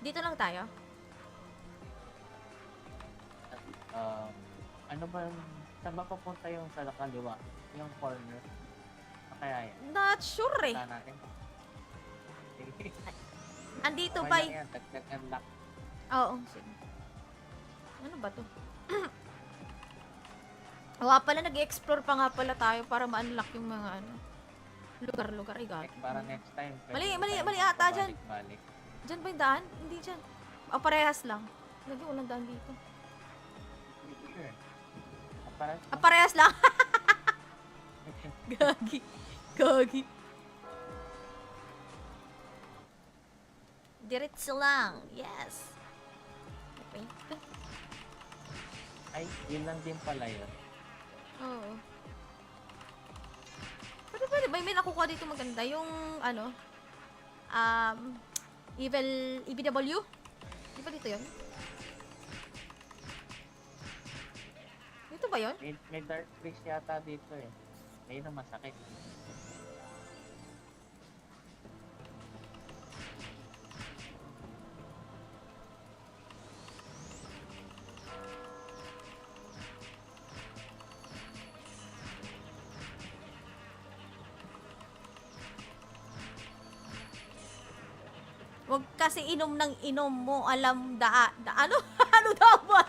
Dito lang tayo. Ano ba yung, saan ba papunta yung sa kaliwa? Yung corner? Kaya yan. Not sure eh. Punta natin. Andito Okay ba lang yan, tagtag unlock. Oo, sige. Ano ba to? Nga pala, nag-explore pa nga pala tayo para ma-unlock yung mga ano, lugar-lugar. Ay, gago. Para next time. Mali ata dyan. Balik. Diyan ba yung daan? Hindi dyan. O, parehas lang. Lagi, walang daan dito. Sure. Para Parehas lang. Gagi. Gagi. Diretso lang. Yes. Okay. ay, yun lang din pala yun. Oo. Pwede. May nakukuha dito maganda. Yung, ano, Evil, EBW? Di ba dito yun? Dito ba yun? May dark freeze yata dito eh. Ayun ang masakit. Huwag kasi inom ng inom mo, alam ano? Ano daw ba?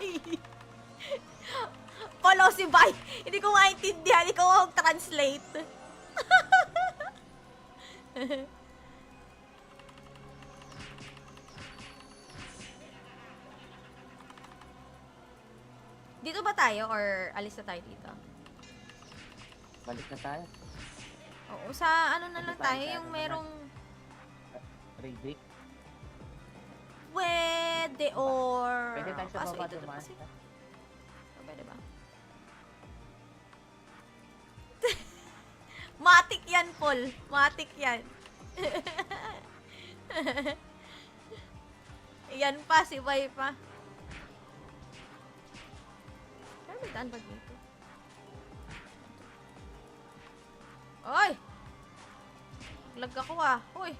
Follow si Bai. Hindi ko maintindihan. Ikaw ang translate. Dito ba tayo or alis na tayo dito? Balik na tayo. Oo, sa ano na Dito lang tayo tayo, sa yung ano merong Ray-break. pwede or... Pwede tayo sa Kaso baba ito dumaan. kasi. Pwede ba? Matik yan, Paul. Matik yan. Yan pa, si Bay pa. Pero may daan ba dito? Oy! Lag ako ah. Uy!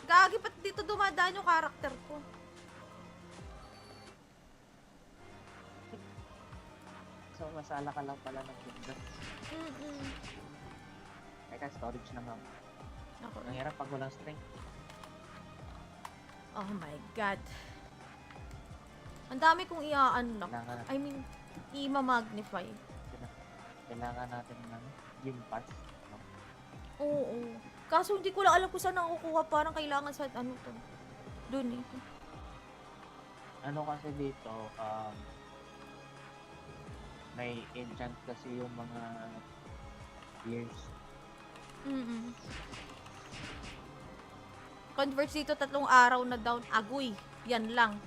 Gagi, ba't dito dumadaan yung karakter ko? So, masala ka lang pala ng kingdom. Teka, storage na nga. Ako. Ang hirap pag walang strength. Oh my God. Ang dami kong i-unlock. Kailangan, I mean, i-magnify. kailangan natin ng gym pass. No? Oo. Kaso hindi ko lang alam kung saan nakukuha. Parang kailangan sa ano to. Doon eh. Ano kasi dito, may enchant kasi yung mga years. Converts dito 3 araw na down. Agoy. Yan lang.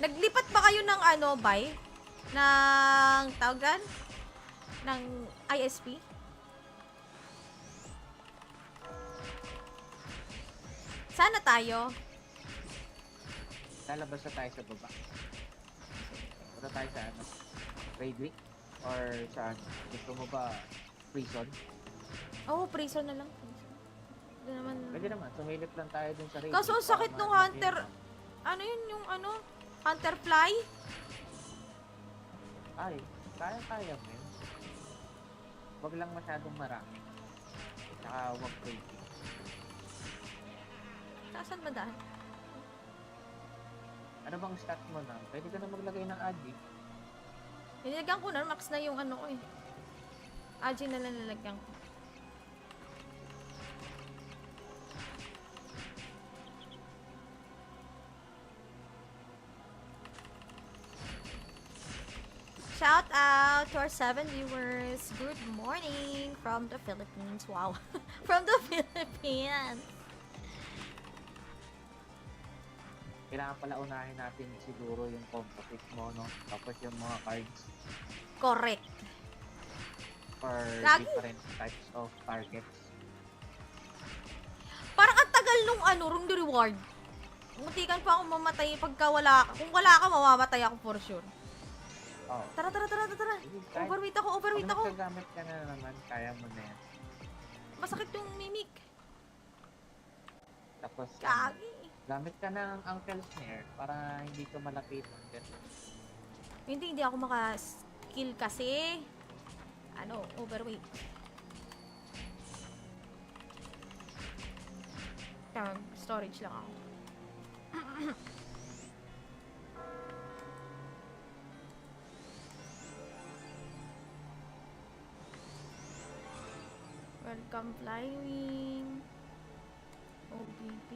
Naglipat ba kayo ng ano, Bay? Ng tawagan? Ng ISP? Sana tayo. Lalabas na tayo sa baba. Punta tayo sa ano? Raid-week? Or saan? Gusto mo ba prison? Oo, prison na lang. Hindi naman. Pwede naman, sumilip lang tayo dun sa raid. Kaso ang sakit nung hunter. Ano yun yung ano? Hunter fly? Ay, kaya mo yun. Wag lang masyadong marami. Tsaka wag crazy. Nasaan ba daan? Ano bang stats mo na? Pwede ka na maglagay ng adi. Nilagyan ko na, max na yung ano ko eh. Aji na lang nilagyan ko. Shout out to our 7 viewers. Good morning from the Philippines. Wow. From the Philippines. Kailangan pala unahin natin siguro yung composite mo, no? Tapos yung mga cards Correct. for Lagi. different types of targets. Parang ang tagal nung ano, room the reward. Muntikan pa akong mamatay pagka wala ka. Kung wala ka, mamamatay ako for sure. Oh. Tara. Kahit Overweight ako. pag nagkagamit ka na naman, kaya mo na yan. Masakit yung mimik. Tapos, Kagi. gamit ka ng Uncle Snare para hindi ka malapitan. Hindi ako maka-skill kasi. Ano, overweight. Tama, storage lang ako. Welcome Flywing. OBB.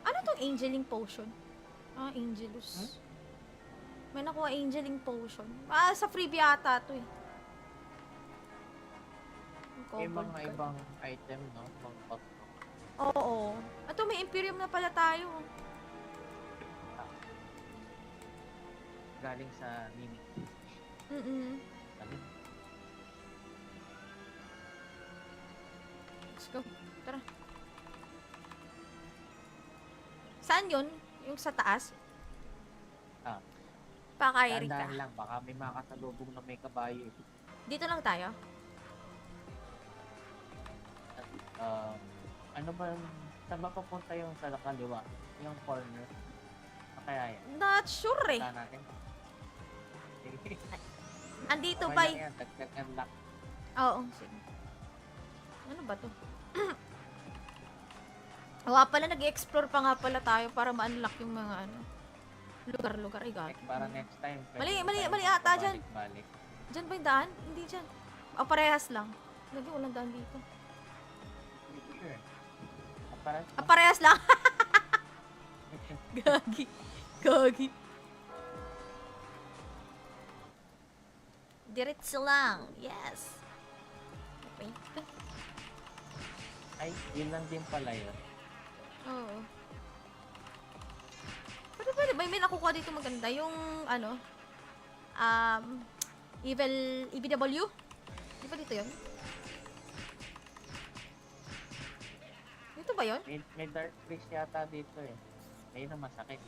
Ano tong Angeling Potion? Ah, Angelus. May nakuha Angeling Potion. Ah, sa freebie ata to eh. May Covered mga card. ibang item, no? Mga pot, no? Oo. Ito, may Imperium na pala tayo. Galing sa Mimic. Mm-mm. Galing. Let's go. Tara. Saan yun? Yung sa taas? Ah. Pakairik ka. Tandaan lang, baka may makasalubong na may kabayo. Dito lang tayo? Ano ba, saan ba papunta yung sa kaliwa? Yung corner? Kaya yan. Not sure eh. Punta natin. Andito Okay ba lang yan, dagdag unlock. Oo, sige. Ano ba to? Wala pala, nag-explore pa nga pala tayo para ma-unlock yung mga ano. Lugar-lugar. Ay, God. Para next time. Mali, pwede mali, tayo mali ata dyan. pabalik-balik. Diyan ba yung daan? Hindi dyan. O, parehas lang. Lagi, walang daan dito. Sure. Para Parehas lang. Gagi. Gagi. Diretso lang. Yes. Okay. ay, yun lang din pala yun. Oo. Pwede. May nakukuha dito maganda. Yung, ano, EBW? Di ba dito yun? Dito ba yun? May dark freeze yata dito eh. Ayun ang masakit.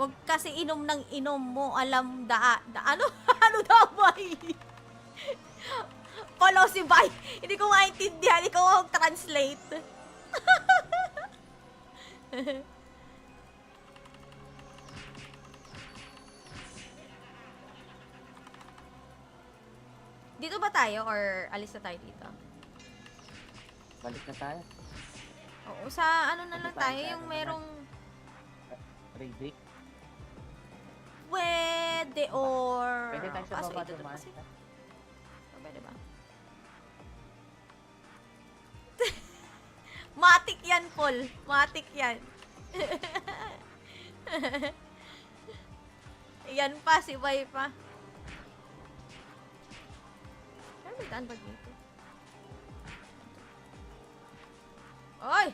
Huwag kasi inom ng inom mo, alam ano? Ano daw ba? Follow si Bay. Hindi ko maintindihan. Ikaw ang translate. Dito ba tayo or alis na tayo dito? Balik na tayo. Oo, sa ano na Dito lang tayo tayo, sa yung ano merong Radic. pwede or... Pwede tayo sa Kaso baba ito dumaan. kasi. Pwede ba? Matik yan, Paul. Matik yan. Yan pa, si Bay pa. Pero may daan ba dito? Oy!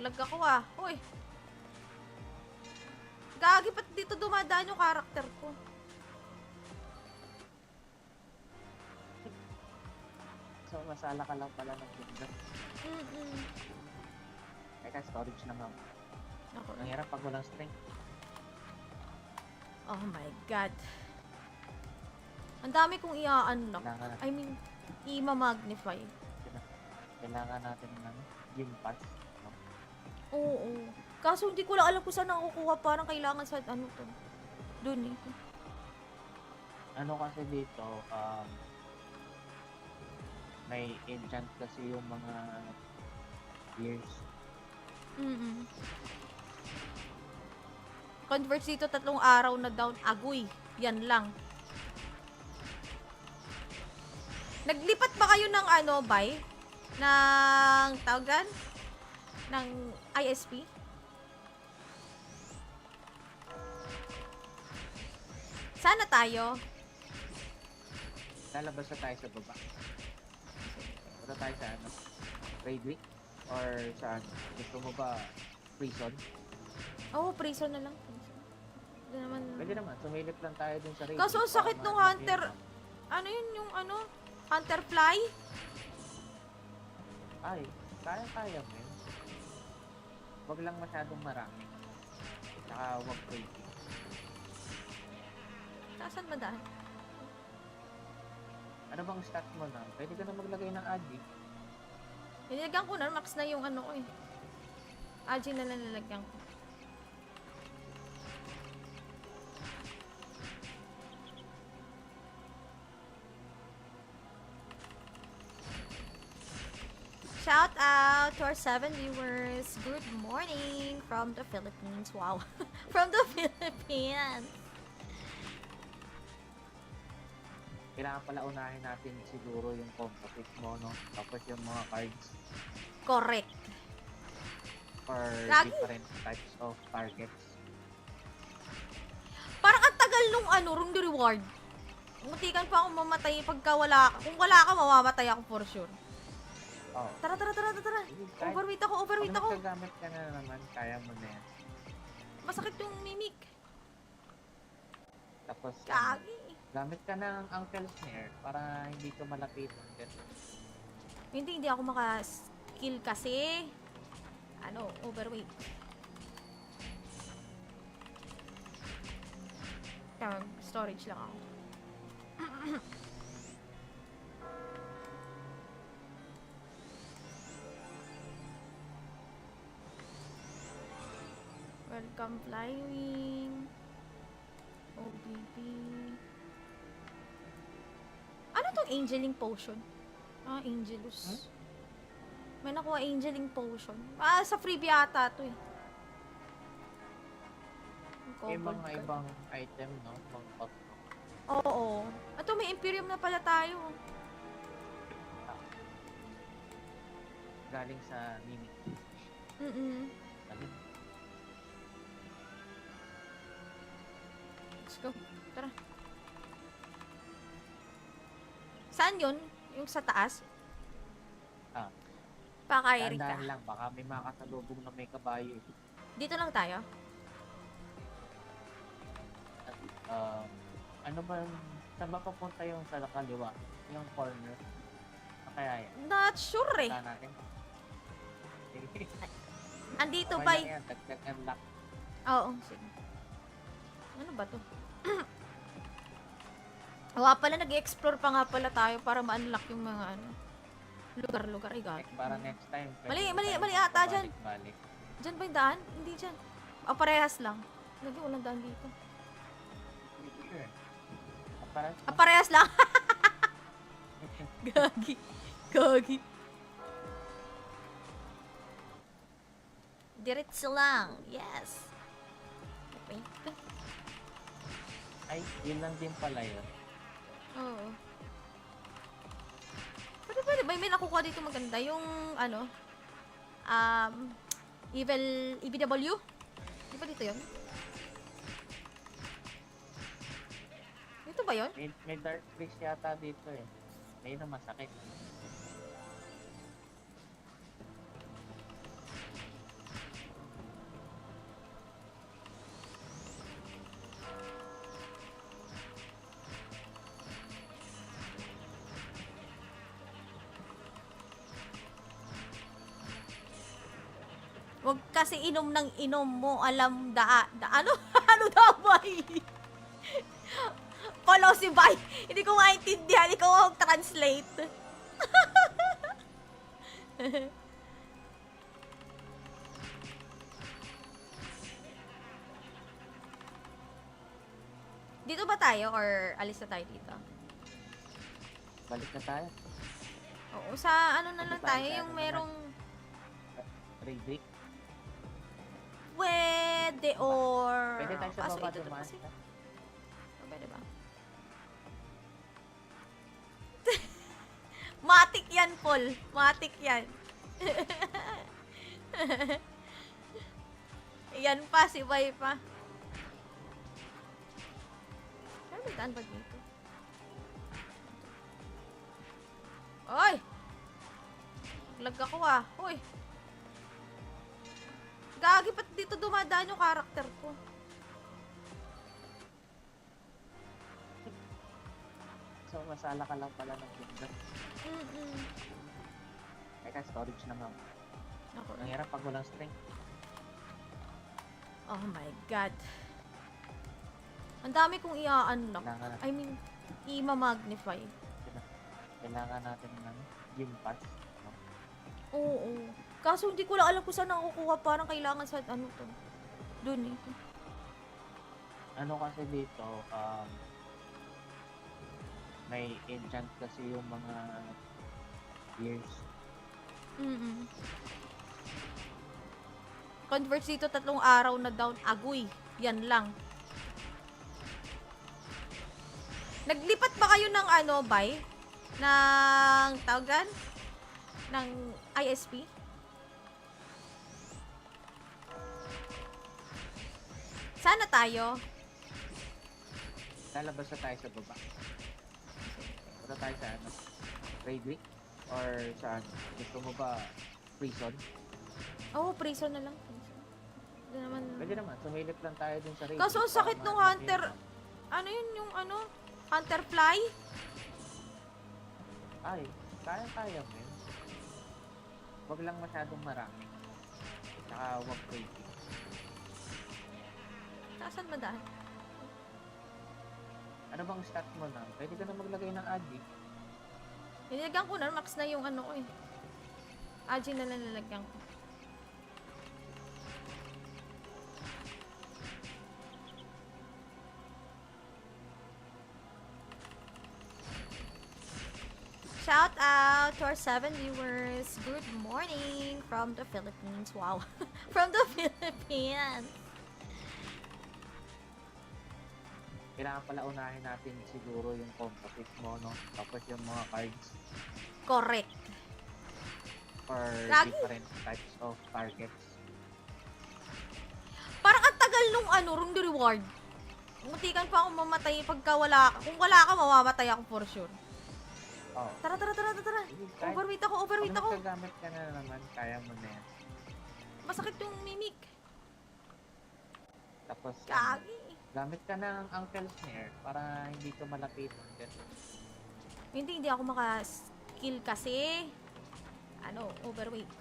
Lag ako ah. Uy! Gagi, ba't dito dumadaan yung karakter ko? So, masala ka lang pala ng kingdom. Teka, storage lang ako. Ako. Ang hirap pag walang strength. Oh my God. Ang dami kong i-unlock. Kailangan, I mean, i-magnify. kailangan natin ng gym pass. No? Oo. Kaso hindi ko lang alam kung saan nakukuha. Parang kailangan sa ano to. Doon eh. Ano kasi dito, may enchant kasi yung mga years. Converts dito 3 araw na down. Agoy. Yan lang. Naglipat ba kayo ng ano, Bay? Ng tawagan? Ng ISP? Sana tayo. Lalabas na tayo sa baba. Punta tayo sa ano? Raidwick? Or saan? Gusto mo ba prison? Oo, prison na lang. Hindi naman. Pwede naman, sumilip lang tayo dun sa raidwick. Kaso ang sakit para nung ma- hunter. Ano yun yung ano? Hunterfly? Ay, kaya-kaya mo yun. Wag lang masyadong marami. Saka wag crazy. Nasaan ba daan? Ano bang stats mo na? Pwede ka na maglagay ng adi. Nilagyan ko na, max na yung ano ko eh. Aji na lang nilagyan ko. Shout out to our 7 viewers. Good morning from the Philippines. Wow. From the Philippines. Kailangan pala unahin natin siguro yung composite mo, no? Tapos yung mga cards Correct. for Lagi. different types of targets. Parang ang tagal nung ano, room the reward. Muntikan pa akong mamatay pagka wala ka. Kung wala ka, mamamatay ako for sure. Oh. Tara. Kahit Overweight ako. pag nagkagamit ka na naman, kaya mo na yan. Masakit yung mimik. Tapos, Kagi. gamit ka ng Uncle Snare para hindi ka malapitan. Hindi ako maka-skill kasi. Ano, overweight. Kaya storage lang ako. Welcome Flywing. OBP. Ano tong Angeling Potion? Ah, Angelus. May nakuha Angeling Potion. Ah, sa freebie ata to eh. May Covered mga card. ibang item, no? Mga pot, no? Oo. Ito, may Imperium na pala tayo. Galing sa Mimic. Mm-mm. Galing. Let's go. Tara. Saan yun? Yung sa taas? Ah. Pakairik ka. Tandaan lang, baka may makasalubong na may kabayo. Dito lang tayo? Ano ba, saan ba papunta yung sa kaliwa? Yung corner? Kaya yan. Not sure eh. Punta natin. Andito Okay ba lang yan, dagdag unlock. Oo, sige. Ano ba to? Pala, nag-explore pa nga pala tayo para ma-unlock yung mga ano. Lugar-lugar. Ay, God. Para next time. Mali ata dyan. Balik. Diyan ba yung daan? Hindi dyan. O, parehas lang. Lagi, walang daan dito. Sure. Parehas lang. Gagi. Diretso lang. Yes. Wait. Ay, yun lang din pala yun. Oo. Pwede. May nakukuha dito maganda. Yung, ano, Evil, EBW? Di ba dito yun? Dito ba yun? May dark freeze yata dito eh. May na masakit. Huwag kasi inom ng inom mo, alam ano? Ano daw ba Follow si Bay. Hindi ko maintindihan. Ikaw ang translate. Dito ba tayo or alis na tayo dito? Balik na tayo. Oo, sa ano na Ano lang tayo, tayo, sa yung ano merong Redrick. pwede or... Pwede tayo sa Kaso baba ito dumaan. kasi. Pwede ba? Matik yan, Paul. Matik yan. Yan pa, si Bay pa. Pero may daan ba dito? Oy! Lag ako ah. Uy! Gagi, ba't dito dumadaan yung karakter ko? So, masala ka lang pala ng kingdom. Mm-mm. Teka, storage lang ako. Ako. Ang hirap pag walang strength. Oh my God. Ang dami kong i-unlock. Kailangan, I mean, i-magnify. kailangan natin ng gym pass. No? Oo. Kaso hindi ko lang alam kung saan nakukuha. Parang kailangan sa ano to. Doon eh. Ano kasi dito, may enchant kasi yung mga years. Mm-mm. Converts dito 3 araw na down. Agoy. Yan lang. Naglipat ba kayo ng ano, bay? Ng tawagan? Ng ISP? Sana tayo. Lalabas na tayo sa baba. Punta tayo sa ano? Raid week? Or saan? Gusto mo ba prison? Oo, prison na lang. Prison. Hindi naman. Pwede naman, sumilip lang tayo dun sa raid Kaso week ang sakit para nung ma- hunter. Ano yun yung ano? Hunter fly? Ay, kaya mo yun. Huwag lang masyadong marami. Tsaka huwag crazy. Nasaan ba daan? Ano bang stats mo na? Pwede ka na maglagay ng adi. Nilagyan ko na, max na yung ano ko eh. Aji na lang nilagyan ko. Shout out to our 7 viewers. Good morning from the Philippines. Wow. From the Philippines. Kailangan pala unahin natin siguro yung composite mo, no? Tapos yung mga cards Correct. for Lagi. different types of targets. Parang ang tagal nung ano, room the reward. Muntikan pa akong mamatay pagka wala ka. Kung wala ka, mamamatay ako for sure. Oh. Tara. Kahit Overweight ako. pag nagkagamit ka na naman, kaya mo na yan. Masakit yung mimik. Tapos, Kagi. gamit ka ng Uncle Snare para hindi ka malapitan. Hindi ako maka-skill kasi. Ano, overweight.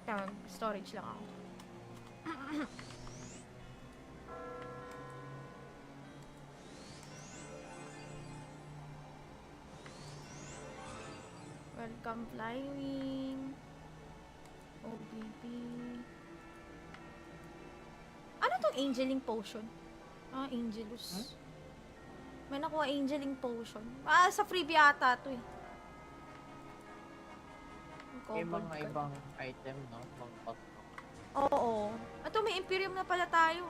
Tama, storage lang ako. Welcome Flywing. OBP. Ano tong Angeling Potion? Ah, Angelus. May nakuha Angeling Potion. Ah, sa freebie ata to eh. May Covered mga card. ibang item, no? Mga pot, no? Oo. Ito, may Imperium na pala tayo.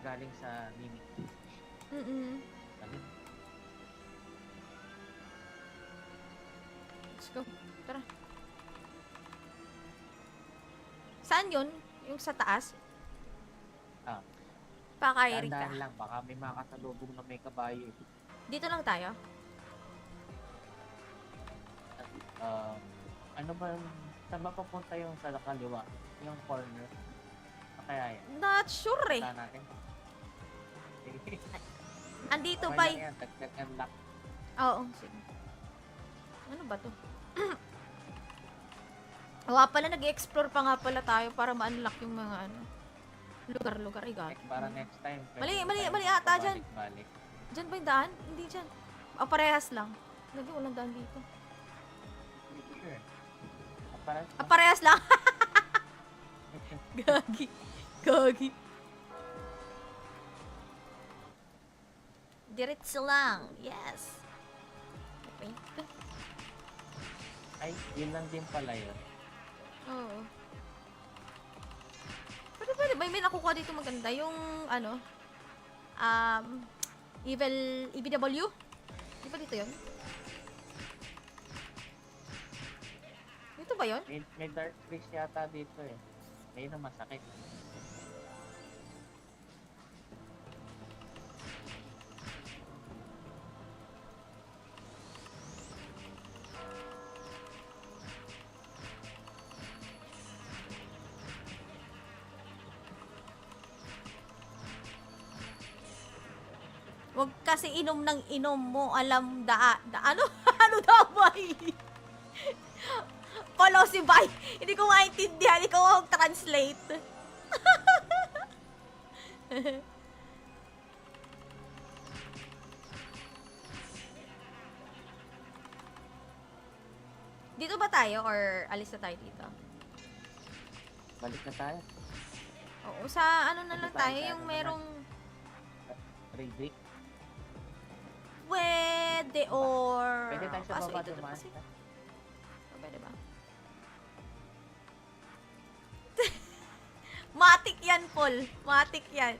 Galing sa Mimic. Mm-mm. Galing. Let's go. Tara. Saan yun? Yung sa taas? Ah. Pakairik ka. Tandaan lang, baka may makasalubong na may kabayo. Dito lang tayo? Ano ba, saan ba papunta yung sa kaliwa? Yung corner? Kaya yan. Not sure eh. Punta natin. Andito Okay ba lang yan, dagdag unlock. Oo, sige. Ano ba to? Wala pala, nag-explore pa nga pala tayo para ma-unlock yung mga ano. Lugar-lugar. Ay, God. Para next time. Mali, pwede mali, tayo mali ata dyan. pabalik-balik. Diyan ba yung daan? Hindi dyan. O, parehas lang. Lagi, walang daan dito. Sure. Para Parehas lang. Gagi. Diretso lang. Yes. Wait. ay, yun lang din pala yun. Oo. Pwede. May nakukuha dito maganda. Yung, ano, Evil, EBW? Di ba dito yun? Dito ba yun? May dark freeze yata dito eh. Ayun ang masakit. Huwag kasi inom ng inom mo. Alam ano? Ano daw ba? Follow si Bay. Hindi ko maintindihan. Ikaw ang translate. Dito ba tayo or alis na tayo dito? Balik na tayo. Oo, sa ano na Punta lang tayo tayo, sa yung ano merong Raidrick. pwede or... Pwede tayo sa Kaso baba ito dumaan. kasi. Pwede ba? Matik yan, Paul. Matik yan.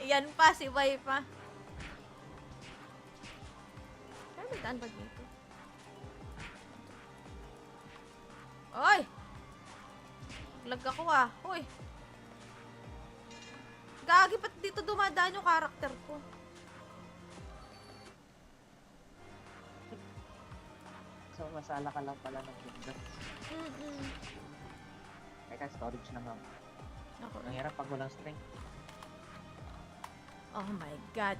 Yan pa, si Bay pa. Kaya may daan ba dito? Oy! Lag ako ah. Hoy! Gagi, ba't dito dumadaan yung karakter ko? So, masala ka lang pala ng kingdom. Mm-mm. Teka, storage na nga. Ako. Ang hirap pag walang strength. Oh my God.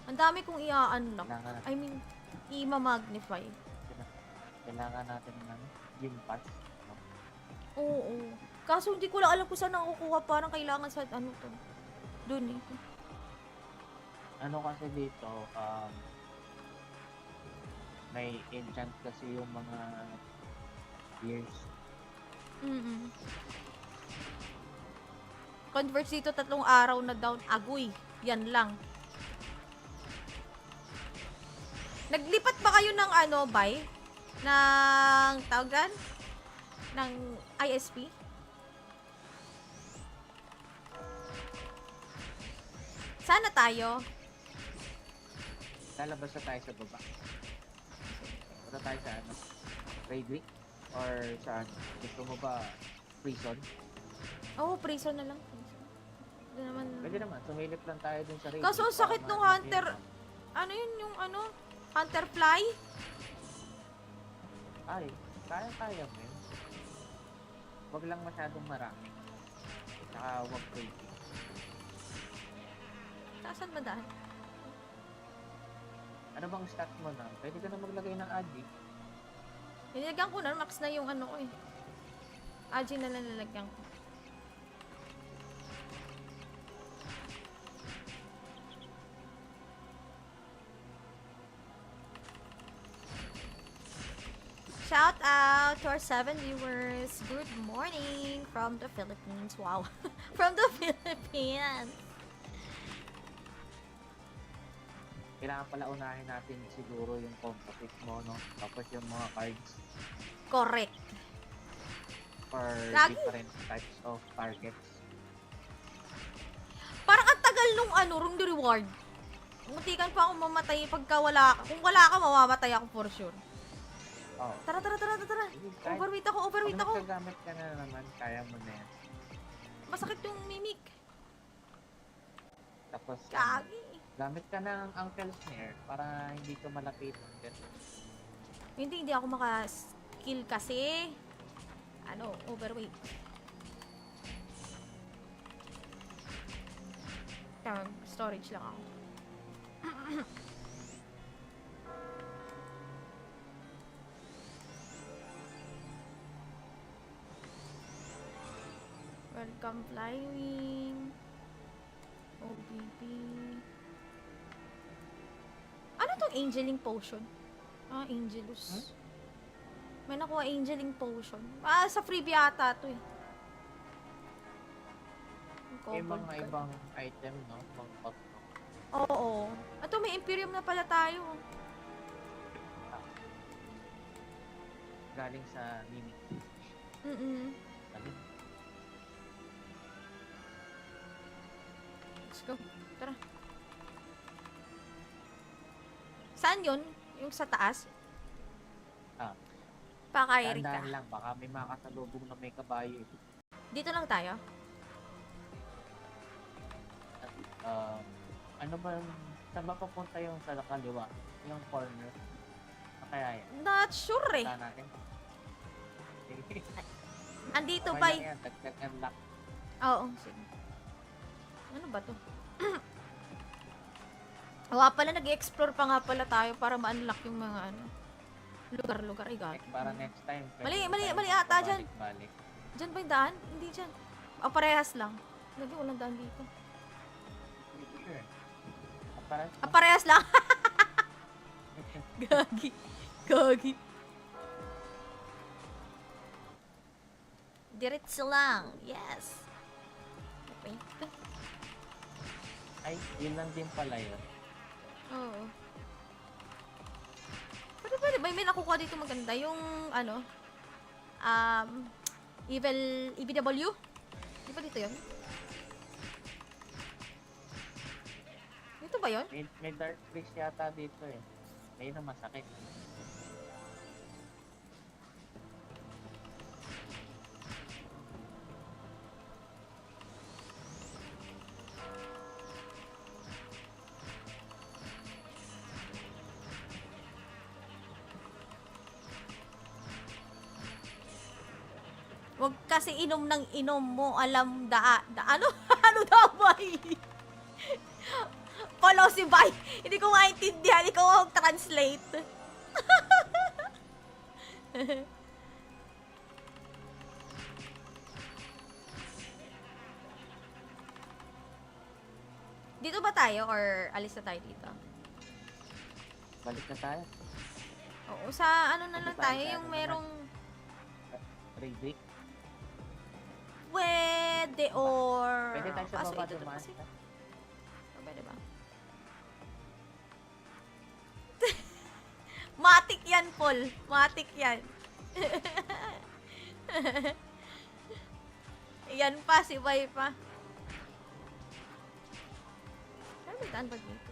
Ang dami kong i-unlock. Kailangan natin, I mean, i-magnify. kailangan natin ng ano, gym pass. No? Oo. Kaso hindi ko lang alam kung saan nakukuha. Parang kailangan sa ano to. Doon eh. Ano kasi dito, may enchant kasi yung mga years. Mm-mm. Converts dito 3 araw na down. Agoy. Yan lang. Naglipat ba kayo ng ano, Bay? Ng tawagan? Ng ISP? Sana tayo. Lalabas na tayo sa baba. Punta tayo sa ano, Raidrick? Or saan? Gusto mo ba prison? Oo, prison na lang. Prison. Hindi naman. Pwede naman, sumilip lang tayo dun sa Raidrick. Kaso ang sakit nung hunter. Ano yun yung ano? Hunter fly? Ay, kaya mo yun. Huwag lang masyadong marami. Saka huwag crazy. Saan ba daan? Ano bang stats mo na? Pwede ka na maglagay ng adi. Nilagyan ko na, max na yung ano ko eh. Aji na lang nilagyan ko. Shout out to our 7 viewers. Good morning from the Philippines. Wow. From the Philippines. Kailangan pala unahin natin siguro yung composite mo, no? Tapos yung mga cards Correct. for Lagi. different types of targets. Parang ang tagal nung ano, room the reward. Muntikan pa akong mamatay pagka wala ka. Kung wala ka, mamamatay ako for sure. Oh. Tara. Kahit Overweight ako. pag nagkagamit ka na naman, kaya mo na yan. Masakit yung mimic. Tapos, Kagi. gamit ka ng Uncle Snare para hindi ka malapit. Hindi ako maka-skill kasi. Ano, overweight. Storage lang ako. Welcome Flywing. OBP. Ano tong Angeling Potion? Ah, Angelus. May nakuha Angeling Potion. Ah, sa freebie ata to eh. May Covered mga card. ibang item, no? Mga pot, no? Oo. Ito, may Imperium na pala tayo. Galing sa Mimic. Mm-mm. Sabi, Let's go. Tara. Saan yun? Yung sa taas? Ah. Pakairi ka. tandaan lang, baka may makasalubong na may kabayo. Dito lang tayo? Ano ba yung, saan ba papunta yung sa kaliwa? Yung corner? Kaya yan. Not sure eh. Punta natin. Andito Okay ba? lang yan, dagdag unlock. Oo, sige. Ano ba to? Oo pala, nag-explore pa nga pala tayo para ma-unlock yung mga ano, lugar-lugar. Ay, God. Para next time. Mali, pwede mali, tayo mali ata dyan. pabalik-balik. Diyan ba yung daan? Hindi dyan. O, parehas lang. Lagi, walang daan dito. Sure. Para Parehas lang. Gagi. Gagi. Diretso lang. Yes. Okay. ay, yun lang din pala yun. Oo. Pwede. May nakukuha dito maganda. Yung, ano, Evil, EBW? Di ba dito yun? Dito ba yun? May dark freeze yata dito eh. Ayun ang masakit. Huwag kasi inom ng inom mo, alam ano? Ano daw ba? Follow si Bay. Hindi ko maintindihan. Ikaw ang translate. Dito ba tayo or alis na tayo dito? Balik na tayo. Oo, sa ano na lang Ano tayo, tayo, sa yung ano merong Redrick. pwede or... Pwede tayo sa Kaso baba ito dumaan. kasi. Pwede ba? Matik yan, Paul. Matik yan. Yan pa, si Bay pa. Pero may daan ba dito?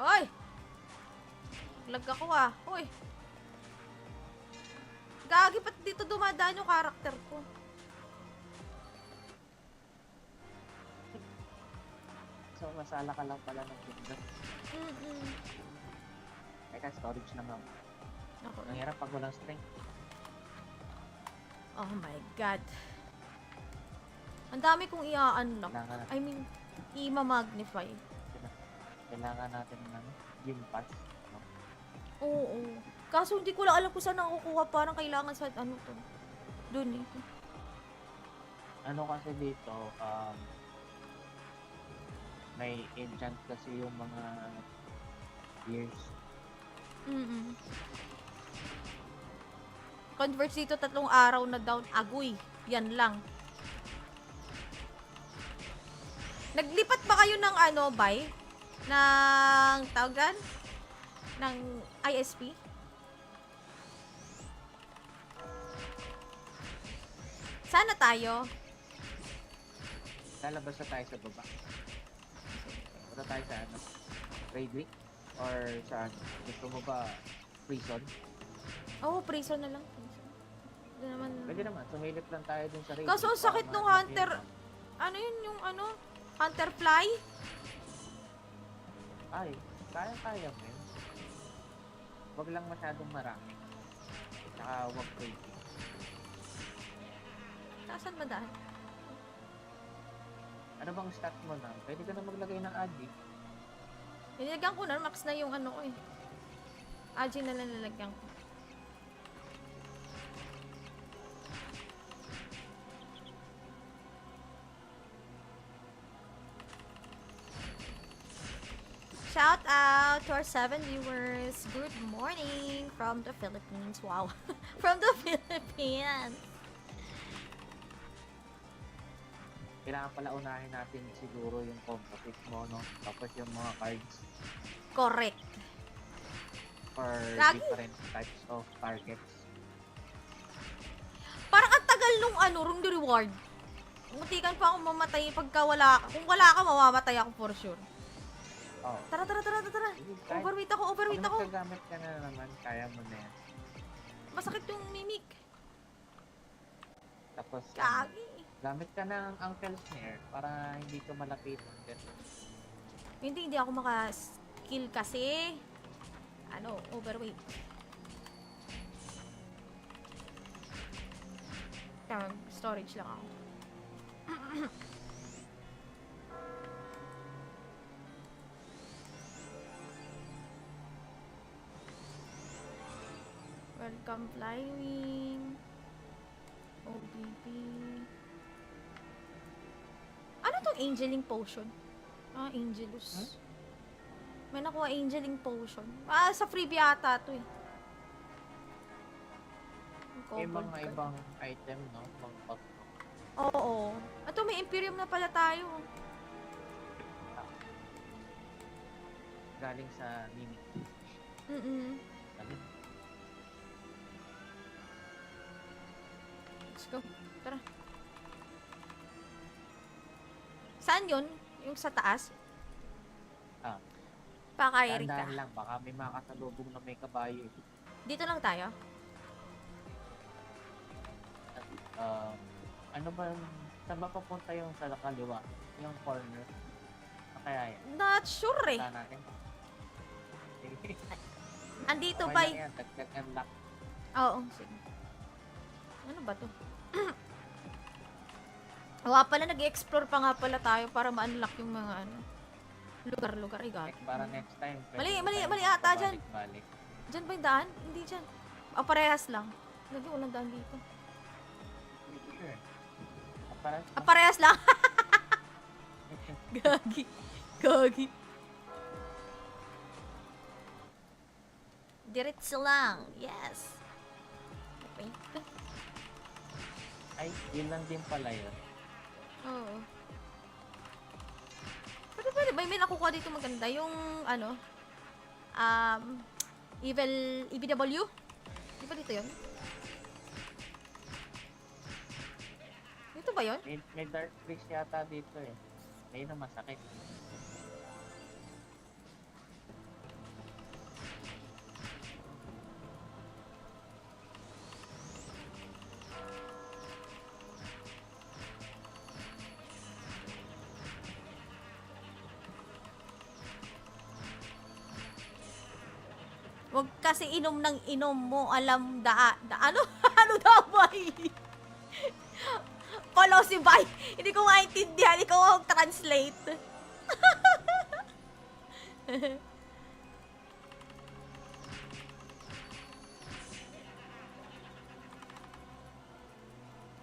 Oy! Lag ako ah. Uy! Gagi, ba't dito dumadaan yung karakter ko? So, masala ka lang pala ng kingdom. Teka, storage lang ako. Ako. Ang hirap pag walang strength. Oh my God. Ang dami kong i-unlock. Kailangan, I mean, i-magnify. kailangan natin ng ano, gym pass. No? Oo. Kaso hindi ko lang alam kung saan nakukuha. Parang kailangan sa ano to. Doon eh. Ano kasi dito, may enchant kasi yung mga gears. Converts dito 3 araw na down. Agoy. Yan lang. Naglipat ba kayo ng ano, Bay? Ng tawagan? Ng ISP? Sana tayo. Lalabas na tayo sa baba. Punta tayo sa ano, Redrick? Or saan? Gusto mo ba prison? Oo, prison na lang. Prison. Hindi naman. Pwede naman, sumilip lang tayo dun sa Redrick. Kaso ang sakit nung hunter. Ano yun yung ano? Hunter fly? Ay, kaya mo yun. Huwag lang masyadong marami. Tsaka huwag crazy. Saan ba dahil? Ano bang stat mo na? Pwede ka na maglagay ng adi. Nilagyan ko na, max na yung ano ko eh. Agi na lang nilagyan ko. Shout out to our 7 viewers. Good morning from the Philippines. Wow. From the Philippines. Kailangan pala unahin natin siguro yung composite mo, no? Tapos yung mga cards Correct. for Lagi. different types of targets. Parang ang tagal nung ano, rung reward. Muntikan pa akong mamatay pagka wala ka. Kung wala ka, mamamatay ako for sure. Oh. Tara. Overweight ako. Kung magkagamit ka na naman, kaya mo na yan. Masakit yung mimik. Tapos, Kagi. gamit ka ng Uncle Snare para hindi ka malapitan. Hindi ako maka-skill kasi. Ano, overweight. Storage lang ako. Welcome Flywing. OBP. Ano tong Angeling Potion? Angelus. May nakuha Angeling Potion. Sa freebie ata to eh. May Covered mga card. ibang item, no? Mga pot. Oo. Ito, may Imperium na pala tayo. Galing sa mini. Sabi, Let's go. Tara. Saan yun? Yung sa taas? Ah. Pakairi ka. Dahan-dahan lang, baka may makasalubong na may kabayo. Dito lang tayo? Ano ba yung, saan ba papunta yung sa kaliwa? Yung corner? Kaya yan. Not sure eh. Punta natin. Andito Okay ba? lang yan, dagdag unlock. Oo, sige. Ano ba to? Pala, nag-explore pa nga pala tayo para ma-unlock yung mga ano, lugar-lugar. Ay, God. Para next time. Mali ata dyan. Balik. Diyan ba yung daan? Hindi dyan. Parehas lang. Lagi, walang daan dito. Sure. Para Parehas lang. Gagi. Gagi. Diretso lang. Yes. Okay. ay, yun lang din pala yun. Oo. Pwede. May nakukuha dito maganda. Yung, ano, EBW? Di ba dito yun? Dito ba yun? May dark freeze yata dito eh. May na masakit. Huwag kasi inom ng inom mo, alam ano? Ano daw ba Follow si Bay. Hindi ko maintindihan. Ikaw ang translate.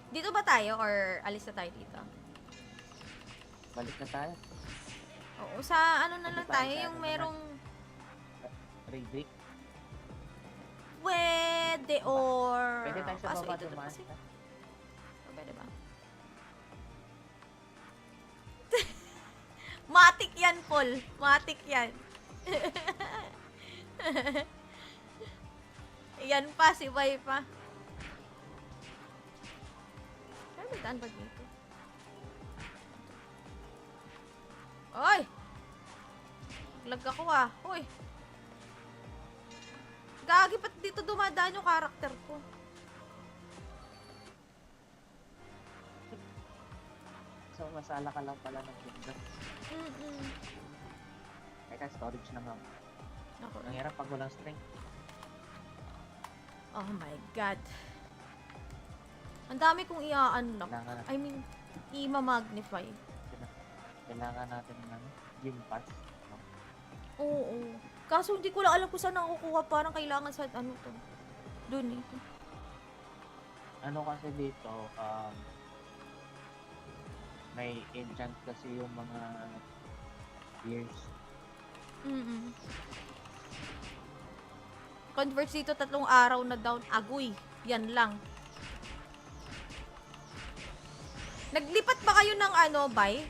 Dito ba tayo or alis na tayo dito? Balik na tayo. Oo, sa ano na lang Dito tayo tayo, sa yung ano merong Redrick. pwede or... Pwede tayo sa Kaso baba ito dumaan. kasi. Pwede ba? Matik yan, Paul. Matik yan. Yan pa, si Bay pa. Pero may daan ba dito? Oy! Lag ako ah. Uy! Gagi, ba't dito dumadaan yung karakter ko? So, masala ka lang pala ng bunda. Teka, storage na nga. Ako. Ang hirap pag walang strength. Oh my God. Ang dami kong i-unlock. Kailangan, I mean, i-magnify. kailangan natin ng ano, gym pass. No? Oo. Kaso hindi ko lang alam kung saan nakukuha. Parang kailangan sa ano to. Doon eh. Ano kasi dito, may enchant kasi yung mga gears. Converts dito 3 araw na down. Agoy. Yan lang. Naglipat ba kayo ng ano, Bay?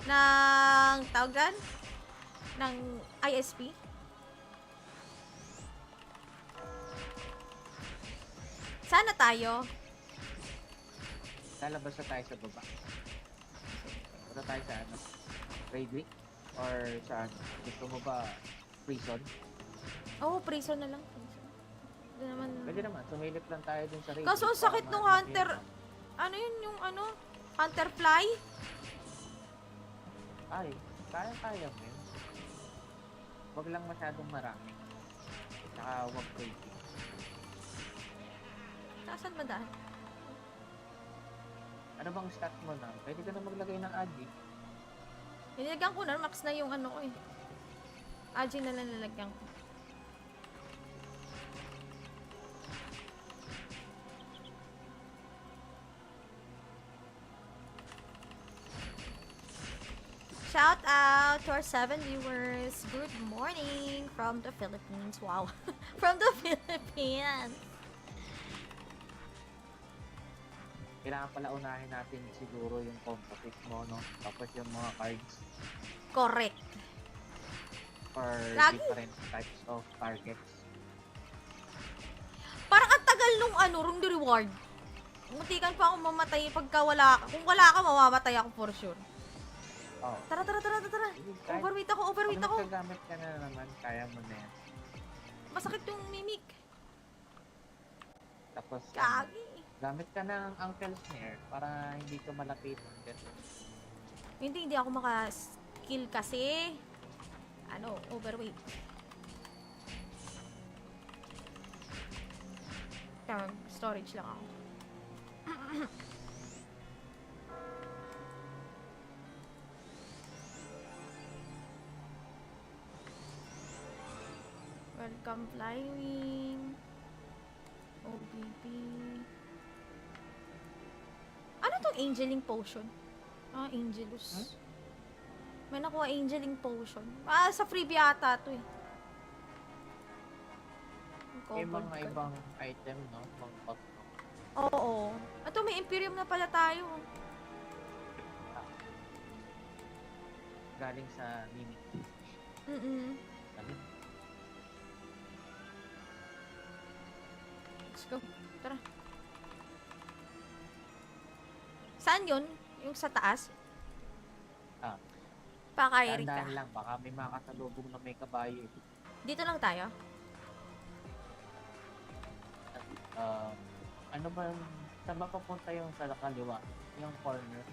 Ng tawagan? Ng ISP? Sana tayo. Lalabas na tayo sa baba. Punta tayo sa ano, Redrick? Or saan? Gusto mo ba prison? Oo, prison na lang. Prison. Hindi naman. Pwede naman, sumilip lang tayo dun sa Redrick. Kaso ang sakit nung hunter. Ano yun yung ano? Hunter fly? Ay, kaya mo yun. Huwag lang masyadong marami. Tsaka huwag crazy. Saan ba daan? Ano bang stat mo na? Pwede ka na maglagay ng adi. Nilagyan ko na, max na yung ano ko eh. Aji na lang nilagyan ko. Shout out to our 7 viewers. Good morning from the Philippines. Wow. From the Philippines. Kailangan pala unahin natin siguro yung composite mo, no? Tapos yung mga cards Correct. for Lagi. different types of targets. Parang ang tagal nung rung the reward. Muntikan pa akong mamatay pagka wala ka. Kung wala ka, mamamatay ako for sure. Oh. Tara. Overweight ako. Kung nagkagamit ka na naman, kaya mo na yan. Masakit yung mimik. Tapos, Kagi. gamit ka ng Uncle Snare para hindi ka malapit. Hindi ako maka-skill kasi. Overweight. Kaya storage lang ako. Welcome Flywing. OBP. Ano tong Angeling Potion? Angelus. May nakuha Angeling Potion. Sa freebie ata to eh. May Covered mga card. ibang item, no? Mga pack, no? Oo. Ito may Imperium na pala tayo. Galing sa mini. Sabi, Let's go. Tara. Saan yun? Yung sa taas? Ah. Pakairi ka. Dahan-dahan lang, baka may makakasalubong na may kabayo. Dito lang tayo? Ano ba, saan ba papunta yung sa kaliwa? Yung corner?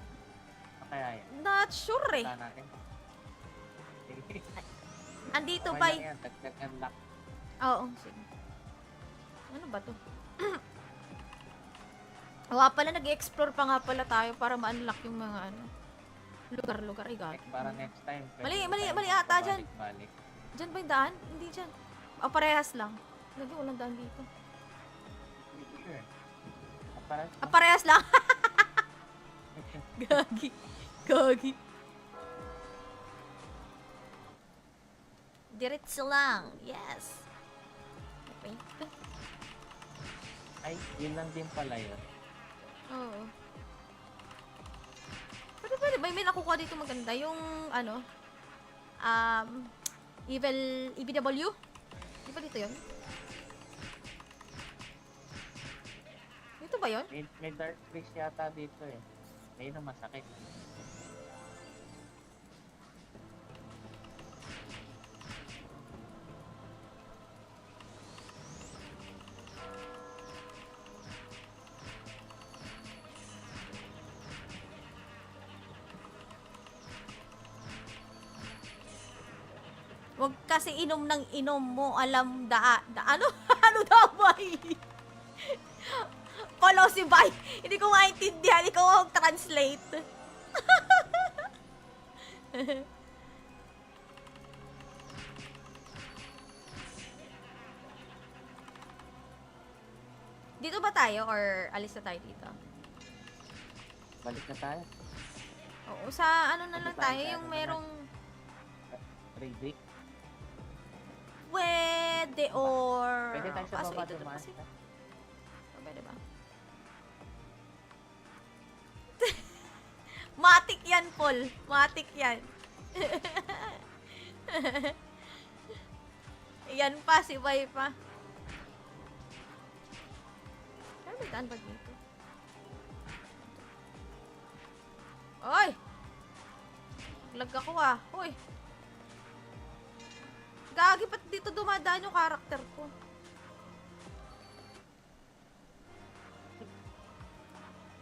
Kaya yan. Not sure eh. Punta natin. Andito Okay ba? lang yan, dagdag unlock. Oo, sige. Ano ba to? Pala, nag-explore pa nga pala tayo para ma-unlock yung mga lugar-lugar. Ay, God. Para next time. Mali ata dyan. Balik. Diyan ba yung daan? Hindi dyan. Parehas lang. Lagi walang daan dito. Sure. Parehas lang. Gagi. Diretso lang. Yes. Okay. Ay, yun lang din pala yun. Oo. Pwede. May nakukuha dito maganda. Yung, Evil EBW? Di ba dito yun? Dito ba yun? May dark fish yata dito eh. May na masakit. Huwag kasi inom ng inom mo, alam ano? Ano daw ba? Kolosi bay. Hindi ko maintindihan, ikaw ang translate. Dito ba tayo or alis na tayo dito? Balik na tayo. Oo, sa ano na Ano lang tayo, tayo, sa yung ano merong Redick. pwede or... Pwede tayo sa Kaso baba ito dumaan. kasi. Pwede ba? Matik yan, Paul. Matik yan. Yan pa, si Bay pa. Kaya may daan ba dito? Oy! Lag ako ah. Uy! Gagi, ba't dito dumadaan yung karakter ko?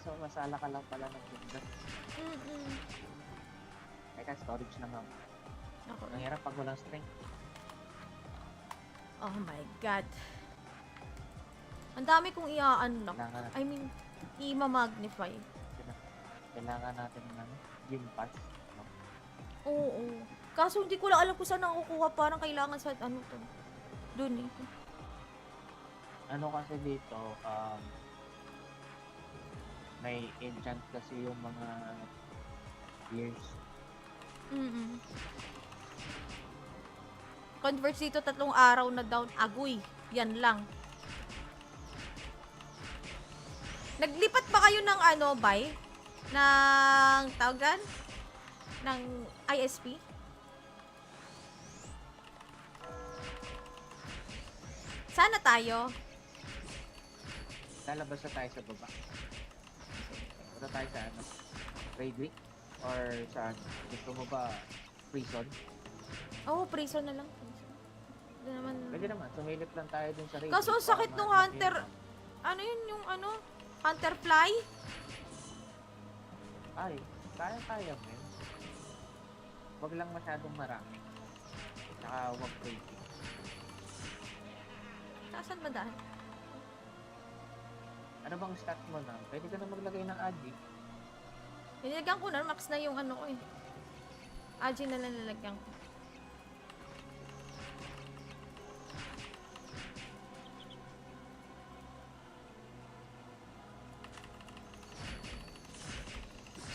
So, masala ka lang pala ng bunda. Teka, storage na nga. Ako. Ang hirap pag walang strength. Oh my God. Ang dami kong i-unlock. Kailangan I mean, i-magnify. Kailangan natin ng ano, gym pass. No? Oo. Kaso hindi ko lang alam kung saan nakukuha. Parang kailangan sa ano to. Doon eh. Ano kasi dito, may enchant kasi yung mga gears. Mm. Converts dito 3 araw na down. Agoy. Yan lang. Naglipat ba kayo ng ano, bay? Ng tawagan? Ng ISP? Sana tayo. Lalabas na tayo sa baba. Punta tayo sa ano, raid week? Or saan? Gusto mo ba prison? Oo, prison na lang. Prison. Hindi naman. Pwede naman, sumilip lang tayo dun sa raid Kaso week ang sakit para nung ma- hunter. Ano yun yung ano? Hunter fly? Ay, kaya-kaya men. Wag lang masyadong marami. Tsaka wag crazy. Saan ba dahil? Ano bang stat mo na? Pwede ka na maglagay ng adi. Nilagyan ko na, max na yung ano ko eh. Aji na lang nilagyan ko.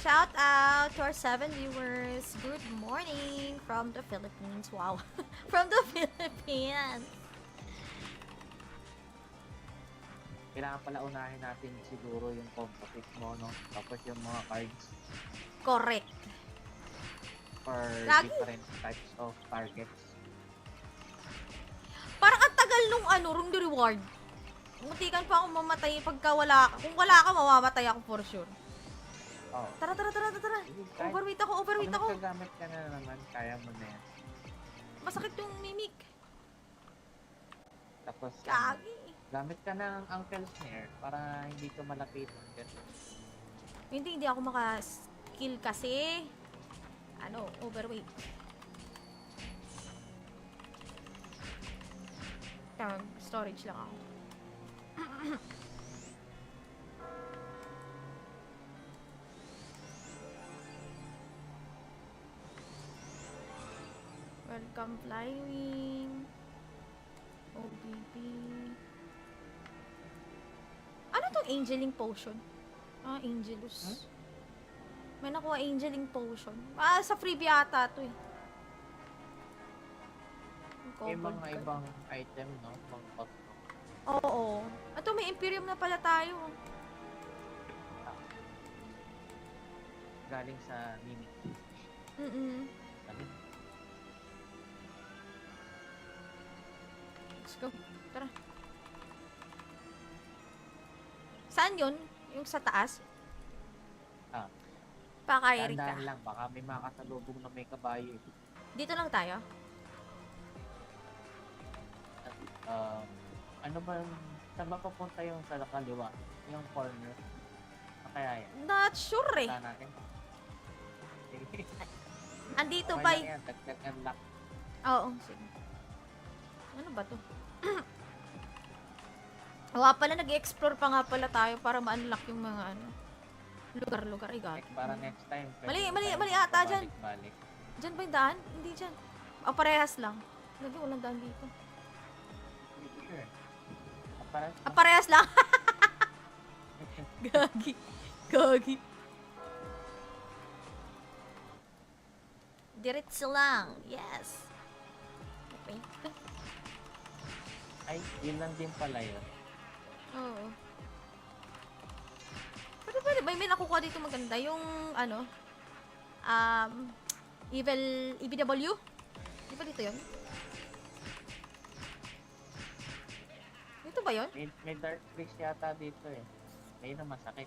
Shout out to our 7 viewers. Good morning from the Philippines. Wow. From the Philippines. Kailangan pala unahin natin siguro yung composite mo, no? Tapos yung mga cards Correct. for Lagi. different types of targets. Parang ang tagal nung ano, room the reward. Muntikan pa akong mamatay pagka wala ka. Kung wala ka, mamamatay ako for sure. Oh. Tara. Overweight ako. Kung nagkagamit ka na naman, kaya mo na yan. Masakit yung mimik. Tapos, Kagi. gamit ka ng Uncle Snare para hindi ka malapitan. Hindi ako maka-skill kasi. Ano, overweight. Storage lang ako. Welcome Flywing. OBP. Ano tong Angeling Potion? Angelus. May nakuha Angeling Potion. Sa freebie ata to eh. May Covered mga card. ibang item, no? Mga custom. Oo. Ito, may Imperium na pala tayo. Galing sa mini. Sabi, Let's go. Tara. Saan yun? Yung sa taas? Ah. Pakairi ka. Dahan-dahan lang, baka may makasalubong na may kabayo. Dito lang tayo? Ano ba yung, saan ba papunta yung sa kaliwa? Yung corner? Kaya yan. Not sure eh. Punta natin. Andito Okay ba? lang yan, dagdag unlock. Oo, sige. Ano ba to? Pala, nag-explore pa nga pala tayo para ma-unlock yung mga ano. Lugar-lugar. Ay, God. Para next time. Mali ata dyan. Balik. Diyan ba yung daan? Hindi dyan. Parehas lang. Lagi, walang daan dito. Sure. Para Parehas lang. Gagi. Diretso lang. Yes. Okay. ay, yun lang din pala yun. Oo. Pwede. May nakukuha dito maganda. Yung, ano, Evil, EBW? Di ba dito yun? Dito ba yun? May dark freeze yata dito eh. Ayun ang masakit.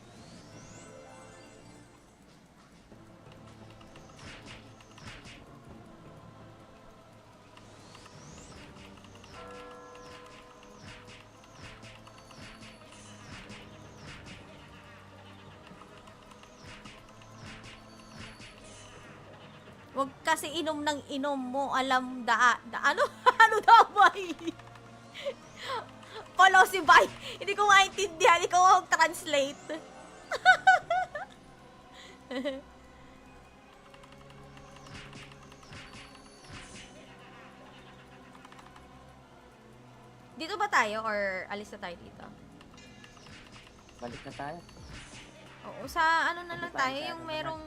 Huwag kasi inom ng inom mo, alam ano? Ano daw ba? Follow si Bay. Hindi ko maintindihan. Ikaw ang translate. Dito ba tayo or alis na tayo dito? Balik na tayo. Oo, sa ano na lang Punta tayo tayo, sa yung ano merong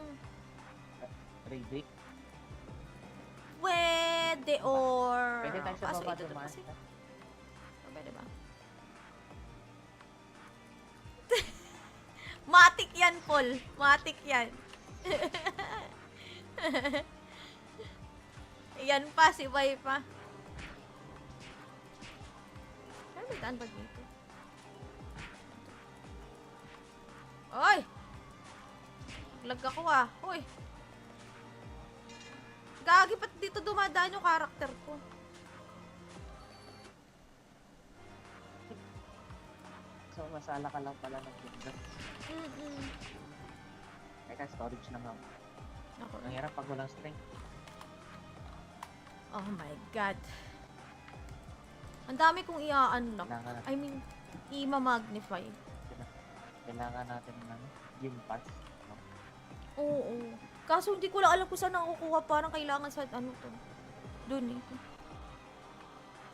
Raidrick. pwede or... Pwede tayo sa Kaso baba ito to dumaan. kasi. Pwede ba? Matik yan, Paul. Matik yan. Yan pa, si Bay pa. Ano may daan ba dito? Oy! Lag ako ah. Uy! Gagi, ba't dito dumadaan yung karakter ko? So, masala ka lang pala ng kingdom. Teka, storage lang ako. Ako. Ang hirap pag walang strength. Oh my God. Ang dami kong i-unlock. Kailangan, I mean, i-magnify. kailangan natin ng gym pass. No? Oo. Kaso hindi ko lang alam kung saan nakukuha. Parang kailangan sa ano to. Doon eh.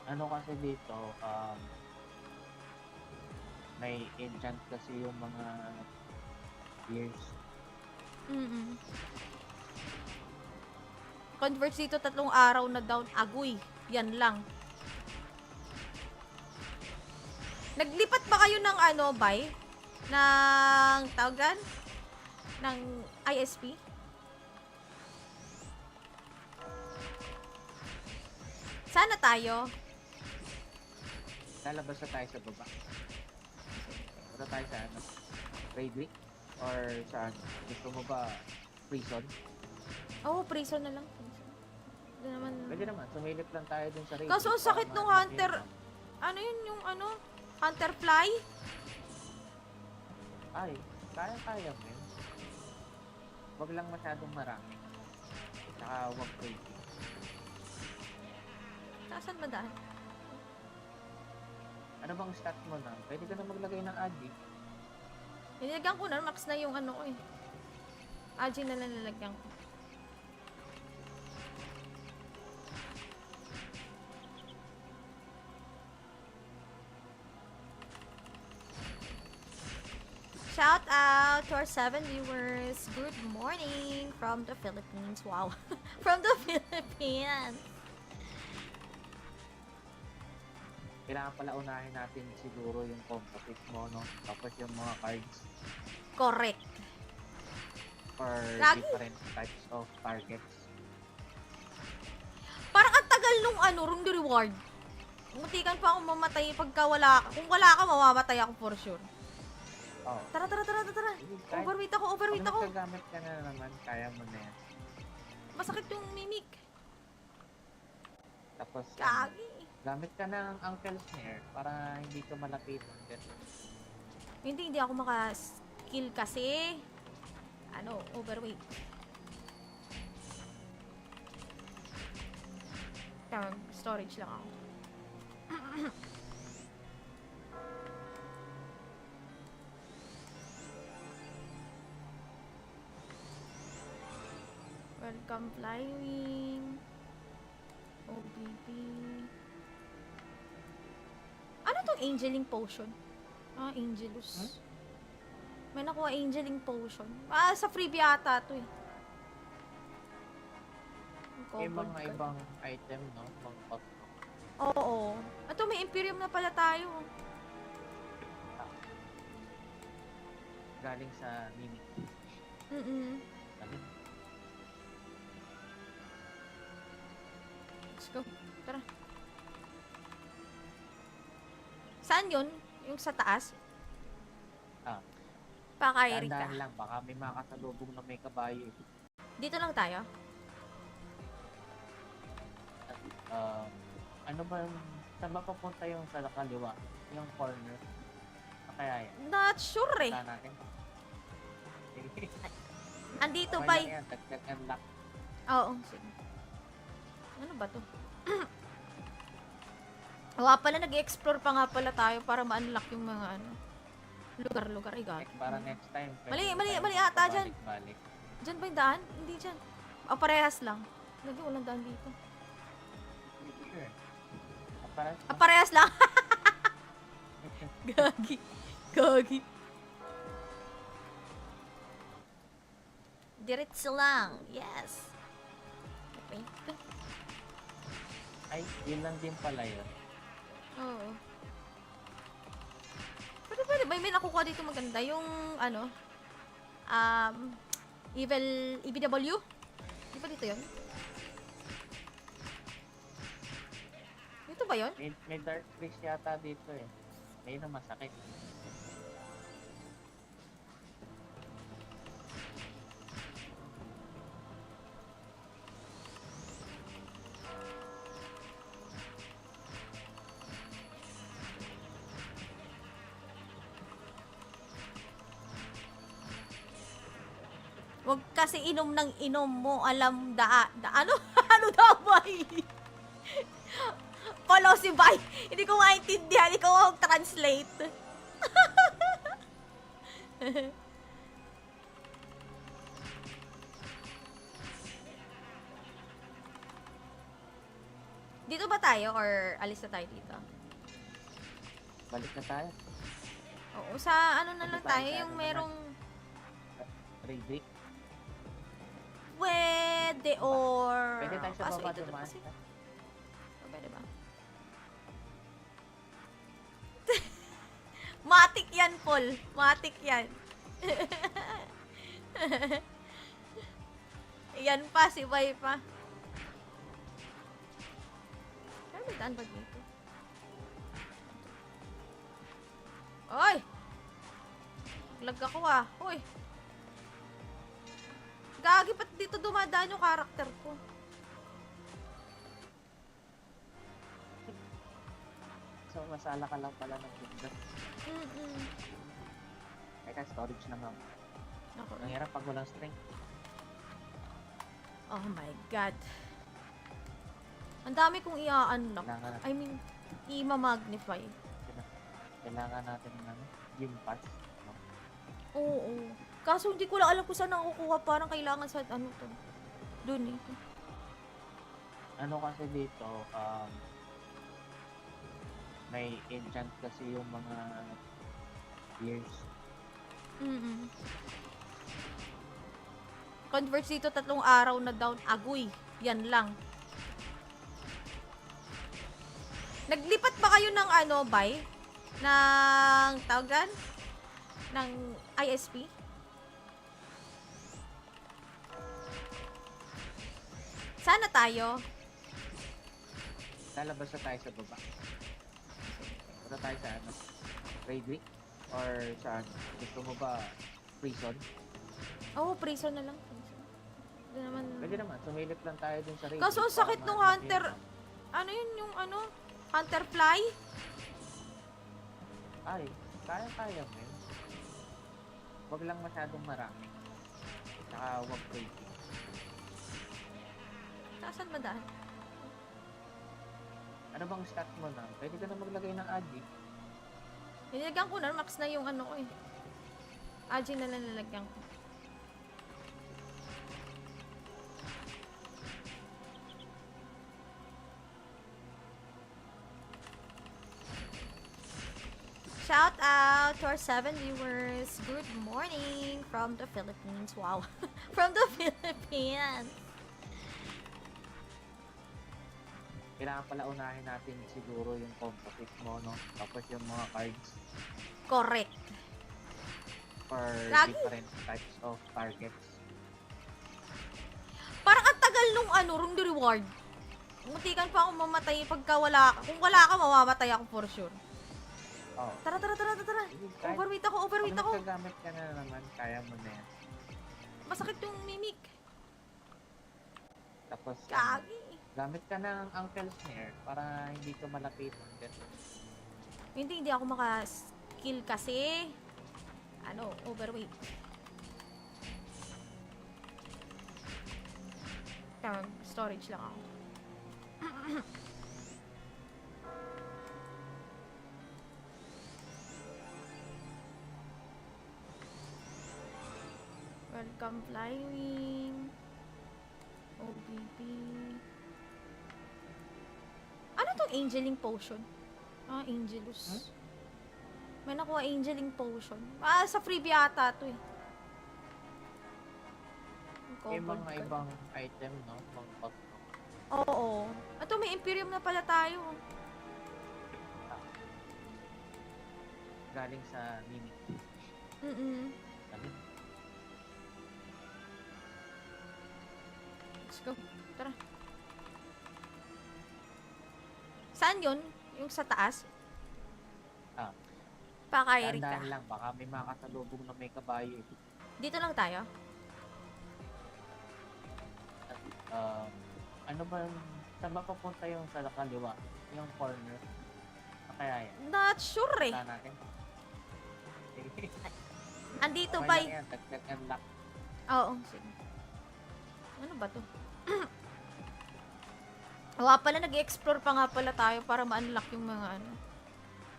Ano kasi dito, may enchant kasi yung mga gears. Converts dito 3 araw na down. Agoy. Yan lang. Naglipat ba kayo ng ano, Bay? Ng tawagan? Ng ISP? Sana tayo. Lalabas na tayo sa baba. Punta tayo sa ano? Raidrick? Or saan? Gusto mo ba prison? Oo, prison na lang. Prison. Doon naman. Pwede naman, sumilip lang tayo dun sa Raidrick. Kaso ang sakit nung hunter. Ano yun yung ano? Hunter fly? Ay, kaya-kaya mo yun. Wag lang masyadong marami. Tsaka wag crazy. Nasaan ba daan? Ano bang stat mo na? Pwede ka na maglagay ng adi. Nilagyan ko na, max na yung ano ko eh. Aji na lang nilagyan ko. Shout out to our 7 viewers. Good morning from the Philippines. Wow. From the Philippines. Kailangan pala unahin natin siguro yung composite mo, no? Tapos yung mga cards Correct. for Lagi. different types of targets. Parang ang tagal nung ano, room the reward. Muntikan pa akong mamatay pagka wala ka. Kung wala ka, mamamatay ako for sure. Oh. Tara. Overweight ako. Kung nagkagamit ka na naman, kaya mo na yan. Masakit yung mimik. Tapos, Kagi. gamit ka ng Uncle Snare para hindi ka malapitan. Hindi ako maka-skill kasi. Ano, overweight. Kaya storage lang ako. Welcome Flywing. OBP. Ano tong Angeling Potion? Ah, Angelus. May nakuha Angeling Potion. Ah, sa freebie ata to eh. Yung Covered mga card. ibang item, no? Mga pot. Oo. Ito, may Imperium na pala tayo. Galing sa mimic. Sabi, Let's go. Tara. Saan yun? Yung sa taas? Ah. Pakairi ka. Dahan-dahan lang, baka may makasalubong na may kabayo. Dito lang tayo? Ano ba, saan ba papunta yung sa kaliwa? Yung corner? Kaya yan. Not sure eh. Saan natin? Andito Okay ba? lang yan, dagdag unlock. Oo. Sige. Ano ba to? Wala pala, nag-explore pa nga pala tayo para ma-unlock yung mga ano. Lugar-lugar. Ay, God. Para next time. Mali, pwede mali, tayo mali ata dyan. pabalik-balik. Diyan ba yung daan? Hindi dyan. Ah, parehas lang. Lagi walang daan dito. Hindi ko sure. Para Ah, parehas lang. Gagi. Gagi. Diretso lang. Yes. Wait. ay, yun lang din pala yun. Oo. Pwede. May nakukuha dito maganda. Yung, ano, Evil, EBW? Di ba dito yun? Dito ba yun? May dark freeze yata dito eh. May na masakit. Huwag kasi inom ng inom mo, alam ano? Ano daw ba Follow si Bay. Hindi ko maintindihan. Ikaw ang translate. Dito ba tayo or alis na tayo dito? Balik na tayo. Oo, sa ano na Ano lang tayo, tayo, sa yung ano merong Raidrick. pwede or... Pwede tayo sa Kaso baba ito dumaan. kasi. Pwede ba? Matik yan, Paul. Matik yan. Yan pa, si Bay pa. Ano may daan ba dito? Oy! Lag ako ah. Hoy! Gagi, ba't dito dumadaan yung karakter ko? So, masala ka lang pala ng kingdom. Teka, storage lang ako. Ako. Ang hirap pag walang strength. Oh my God. Ang dami kong i-unlock. Kailangan, I mean, i-magnify. kailangan natin ng ano, gym pass. No? Oo. Kaso hindi ko lang alam kung saan nakukuha. Parang kailangan sa ano to. Doon eh. Ano kasi dito, may enchant kasi yung mga years. Converts dito 3 araw na down. Agoy. Yan lang. Naglipat ba kayo ng ano, Bay? Ng tawagan? Ng ISP? Sana tayo. Lalabas na tayo sa baba. Punta tayo sa ano, Raidrick? Or saan? Gusto mo ba prison? Oo, prison na lang. Prison. Doon naman. Pwede naman, sumilip lang tayo dun sa Raidrick. Kaso ang sakit nung hunter. Ano yun yung ano? Hunter fly? Ay, kaya-kaya mo yun. Huwag lang masyadong marami. Saka huwag crazy. Saan ba daan? Ano bang stat mo na? Pwede ka na maglagay ng adi. Nilagyan ko na, max na yung ano ko eh. Aji na lang nilagyan ko. Shout out to our 7 viewers. Good morning from the Philippines. Wow. From the Philippines. Kailangan pala unahin natin siguro yung composite mo, no? Tapos yung mga cards Correct. for Lagi. different types of targets. Parang ang tagal nung ano, room the reward. Muntikan pa ako mamatay pagka wala ka. Kung wala ka, mamamatay ako for sure. Oh. Tara. Kahit Overweight ako. pag nagkagamit ka na naman, kaya mo na yan. Masakit yung mimik. Tapos, Kagi. gamit ka ng Uncle Snare para hindi ka malapitan. Hindi ako maka-skill kasi. Ano, overweight. Kaya storage lang ako. Welcome Flywing. OBP. Ano tong Angeling Potion? Ah, Angelus. May nakuha Angeling Potion. Ah, sa freebie ata to eh. May Covered mga card. ibang item, no? Mga bag, no? Oo. Ito, may Imperium na pala tayo. Galing sa mini. Galing. Let's go. Tara. Saan yun? Yung sa taas? Ah. Pakairi ka. Tandaan lang, baka may mga kasalubong na may kabayo eh. Dito lang tayo? Ano ba yung, saan ba papunta yung sa kaliwa? Yung corner? Kaya yan. Not sure eh. Saan natin? Andito Okay ba lang yan, dagdag unlock. Oo, sige. Ano ba to? Wala pala, nag-explore pa nga pala tayo para ma-unlock yung mga ano.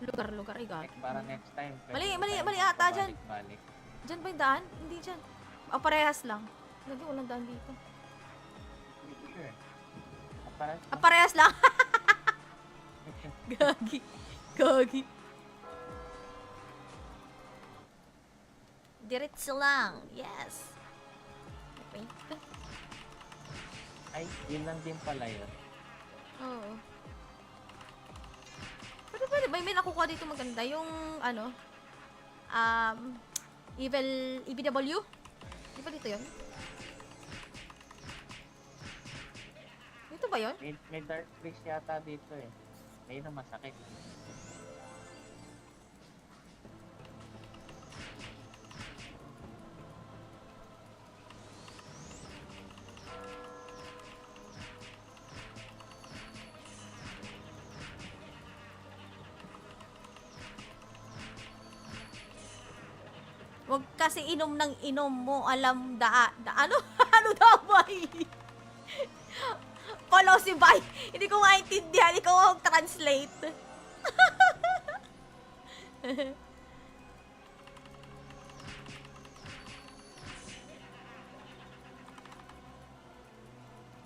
Lugar-lugar. Ay, God. Para next time. Mali ata dyan. Balik. Diyan ba yung daan? Hindi dyan. O, parehas lang. Lagi, walang daan dito. Sure. Para, Parehas lang. Gagi. Gagi. Diretso lang. Yes. Okay. ay, yun lang din pala yun. Oo. Pero pwede ba? May nakukuha dito maganda. Yung, ano, Evil, EBW? Di ba dito yun? Dito ba yun? May dark freeze yata dito eh. Ayun ang masakit. Huwag kasi inom ng inom mo, alam ano? Ano daw ba? Follow si Bay. Hindi ko maintindihan, ikaw ang translate.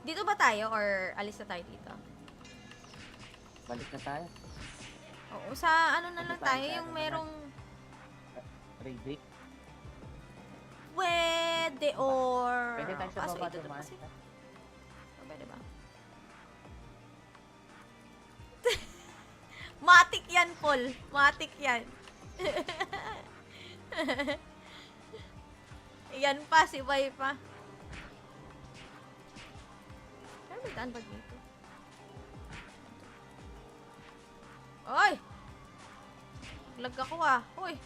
Dito ba tayo or alis na tayo dito? Balik na tayo. Oo, sa ano na Dito lang tayo tayo, sa yung ano merong Radic. pwede or... Pwede tayo sa Kaso baba ito dumaan. kasi. Pwede ba? Matik yan, Paul. Matik yan. Yan pa, si Bay pa. Ano may daan ba dito? Oy! Lag ako ah. Uy!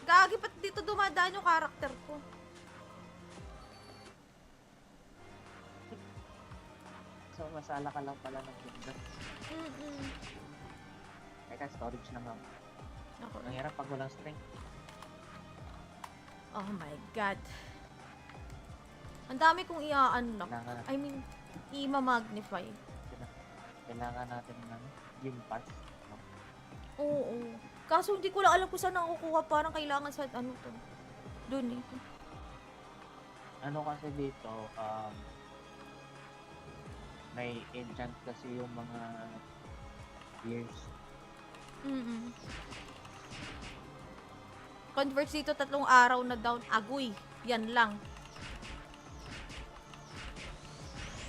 Gagi, ba't dito dumadaan yung karakter ko? So, masala ka lang pala ng kingdom. Teka, storage na nga. Ako. Ang hirap pag walang strength. Oh my God. Ang dami kong i-unlock. Kailangan, I mean, i-magnify. kailangan natin ng gym pass. No? Oo. Kaso hindi ko lang alam kung saan nakukuha. Parang kailangan sa ano to. Doon eh. Ano kasi dito, may enchant kasi yung mga years. Converts dito 3 araw na down. Agoy. Yan lang.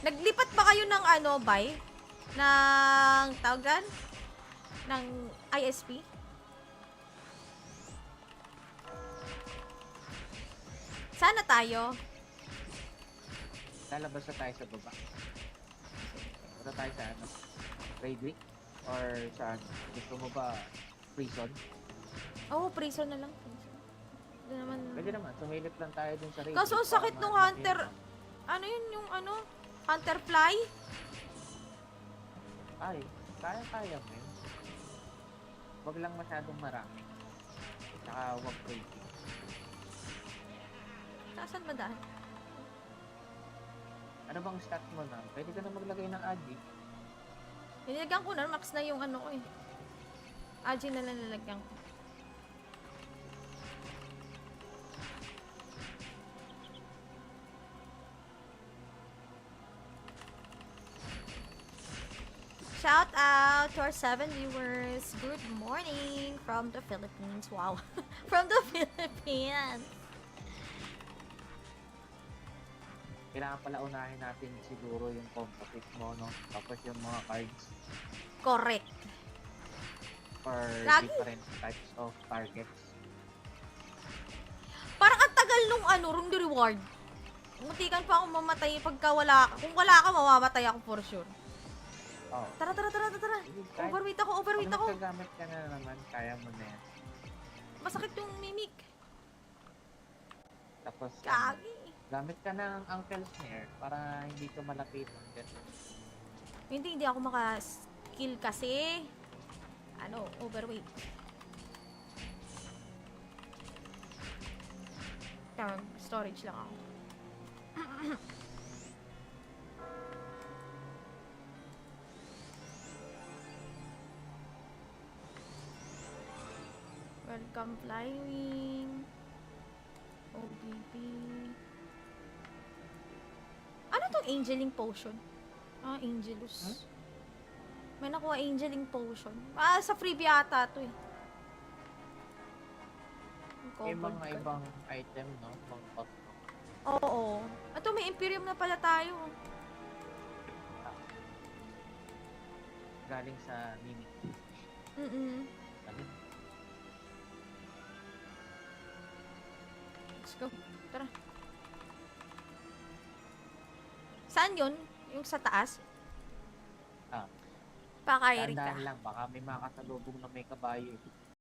Naglipat ba kayo ng ano, Bay? Ng tawag dyan? Ng ISP? Sana tayo. Lalabas na tayo sa baba. Punta tayo sa ano? Radic? Or saan? Gusto mo ba prison? Oo, prison na lang. Prison. Doon naman. Pwede naman, sumilip lang tayo dun sa Radic. Kaso ang sakit nung hunter. Ano yun yung ano? Hunter fly? Ay, kaya-kaya mo yun. Wag lang masyadong marami. Saka wag crazy. Saan ba daan? Ano bang stat mo na? Pwede ka na maglagay ng adi. Nilagyan ko na, max na yung ano ko eh. Aji na lang nilagyan ko. out to our 7 viewers. Good morning from the Philippines. Wow. From the Philippines. Kailangan pala unahin natin siguro yung composite mo, no? Tapos yung mga cards Correct. for Lagi. different types of targets. Parang ang tagal nung room the reward. Muntikan pa akong mamatay pagka wala ka. Kung wala ka, mamamatay ako for sure. Oh. Tara. Kahit Overweight ako. pag nagkagamit ka na naman, kaya mo na yan. Masakit yung mimik. Tapos, Kagi. gamit ka ng Uncle Snare para hindi ka malapitan. Hindi ako maka-skill kasi. Overweight. Kaya storage lang ako. Welcome Flywing. OBB. Ano tong Angeling Potion? Angelus. May nakuha Angeling Potion. Sa freebie ata to eh. May Covered mga card. ibang item, no? Pang custom. Oo. Ito, may Imperium na pala tayo. Galing sa Mimic. Galing. Let's go. Tara. Saan yun? Yung sa taas? Ah. Pakairi ka. Tandaan lang, baka may mga kasalubong na may kabayo eh.